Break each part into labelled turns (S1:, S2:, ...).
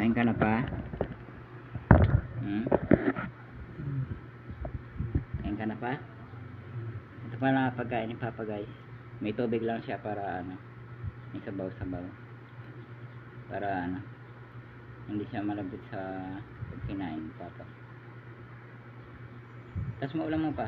S1: Kain ka na pa? Kain ka na pa? Ito pa lang pagkain ni Papa guys. May tubig lang siya para ano, may sabaw-sabaw. Para ano, hindi siya malabit sa pag kinain ni Papa. Tapos maulam mo pa?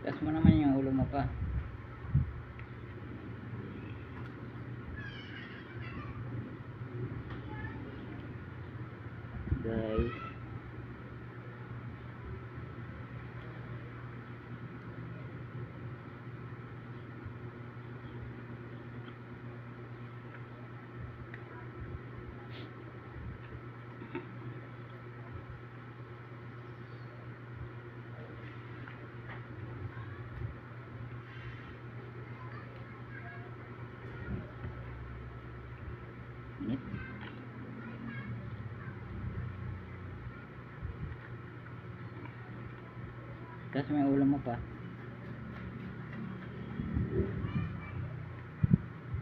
S1: Tapos mo naman yung ulo mo pa. Guys, init. Tapos may ulam mo pa.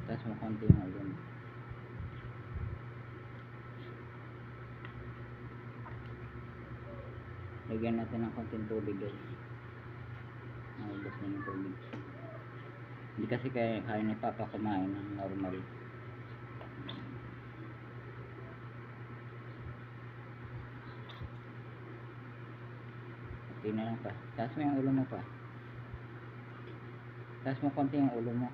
S1: Tapos mo konti yung ulam. Lagyan natin ng konting tubig guys. Naubos na yung tubig. Hindi kasi kaya ni Papa kumain ng normal. Okay na lang pa. Taas mo yung ulo mo pa. Taas mo konti yung ulo mo.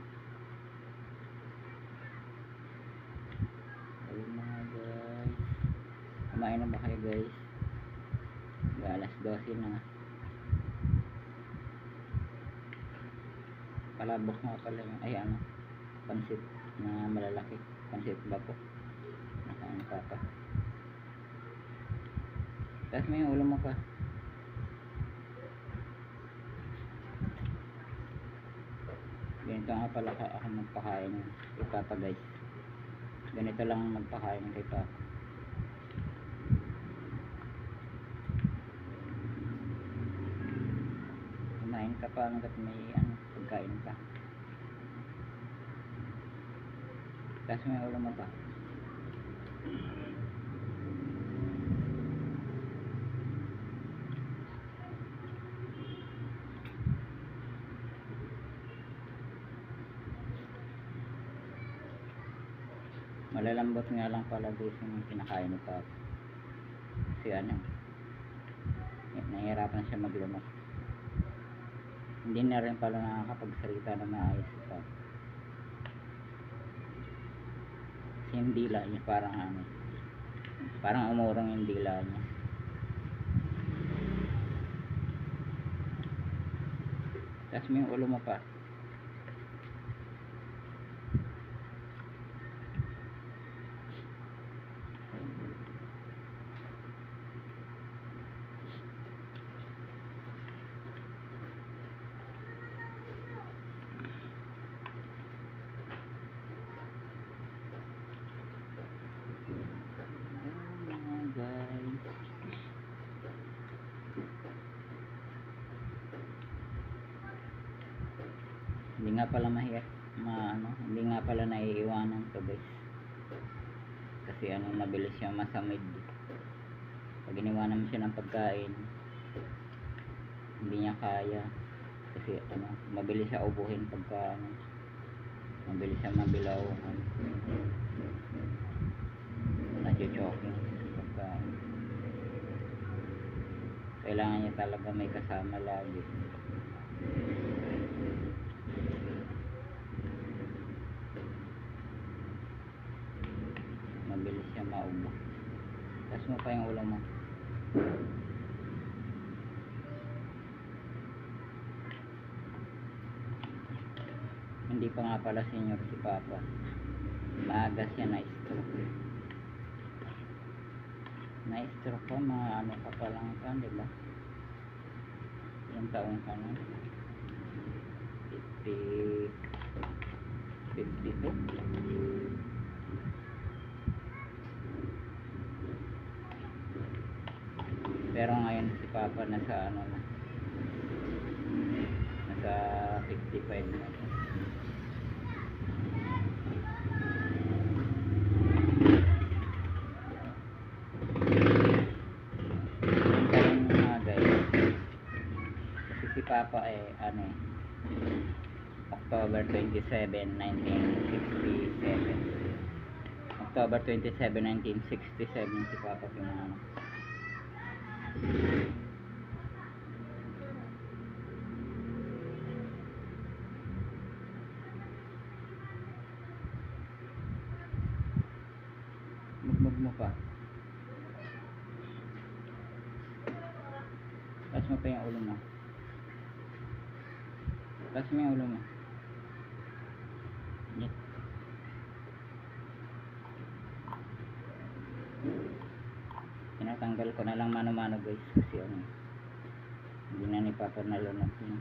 S1: Ayun mga guys. Kumain na ba kayo guys? Alas 12 na. Palabok nga pala yung ay ano, pansit na malalaki. Pansit bako. Nakain ni Papa. Taas mo yung ulo mo pa. Ganito nga pala ako magpakain kay Papa guys. Ganito lang magpakain kay Papa. Kumain ka pa hanggat may ano, pagkain pa. Tapos may ulo mo pa. Malalambot nga lang pala guys yung kinakain ni Papa. Kasi ano, nahihirapan siya maglumot. Hindi na rin pala nakakapagsalita na maayos si Papa. Kasi yung dila niya parang ano, parang umurong yung dila niya. Tapos mo yung ulo mo pa. Hindi nga pala hindi nga pala naiiwanan to guys. Kasi ano, mabilis siya masamid. Pag iniwanan mo siya ng pagkain, hindi niya kaya. Kasi ano, mabilis siya ubuhin pagka ano, mabilis siya mabilaw. Nag-choking pagka kailangan niya talaga may kasama lagi. Mabilis siya maubo. Tapos mo pa yung ulo mo. Hindi pa nga pala senior si Papa. Maaga siya na-stroke. Na-stroke ko, mga ano ka pa lang ka, diba? Ilang taon ka na? 50 dito. Pero ngayon si Papa nasa ano na, nasa 55 na. Yung mga guys, kasi si Papa ano October 27, 1967. October 27, 1967 si Papa pinanganak. Mugmug mo pa. Taas mo pa yung ulo mo. Taas mo yung ulo mo. Yan. Tinatanggal ko na lang mano-mano guys kasi ano, hindi na ni Papa nalunok yun.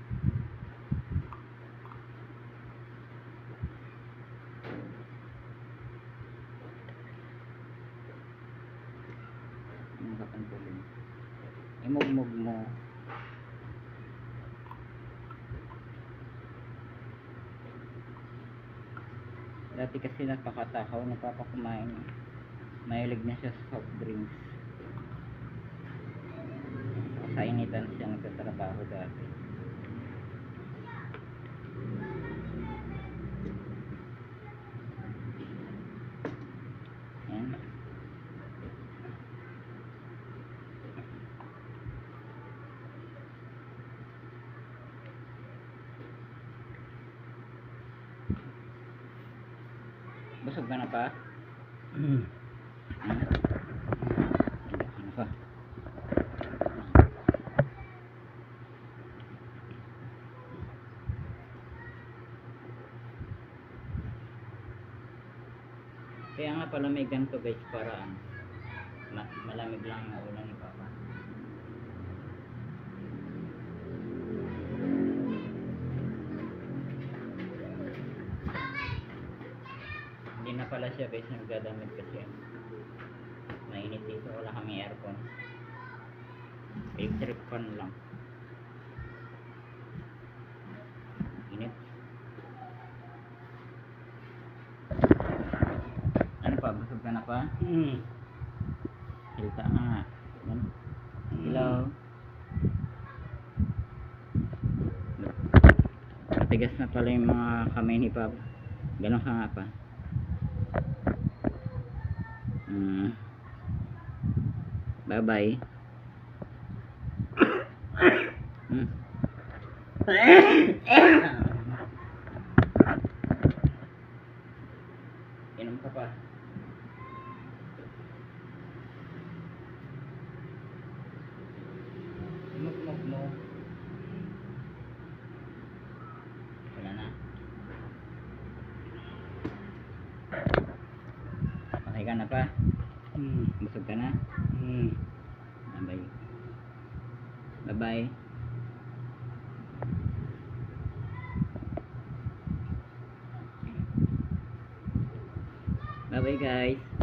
S1: Ang kapantulin. Imugmug mo. Dati kasi napakatakaw na Papa kumain. Mahilig na siya sa soft drinks. Sa initan siya nagtatrabaho dati. Ayan. Busog ka na pa? Ano pa? Kaya nga palamigan to guys para malamig lang yung ulo ni Papa. Hindi na pala siya guys nagdadamit kasi mainit dito, wala kami aircon. Electric fan lang. Init. Ano pa? Busog ka na pa? Hilta nga. Hello. Matigas na pala yung mga kamay ni Papa. Ganon ka nga pa. Bye bye. Inom ka pa. Mugmug mo. Wala na. Okay ka na pa? Busog ka na? Bye bye. Bye bye. Bye bye guys.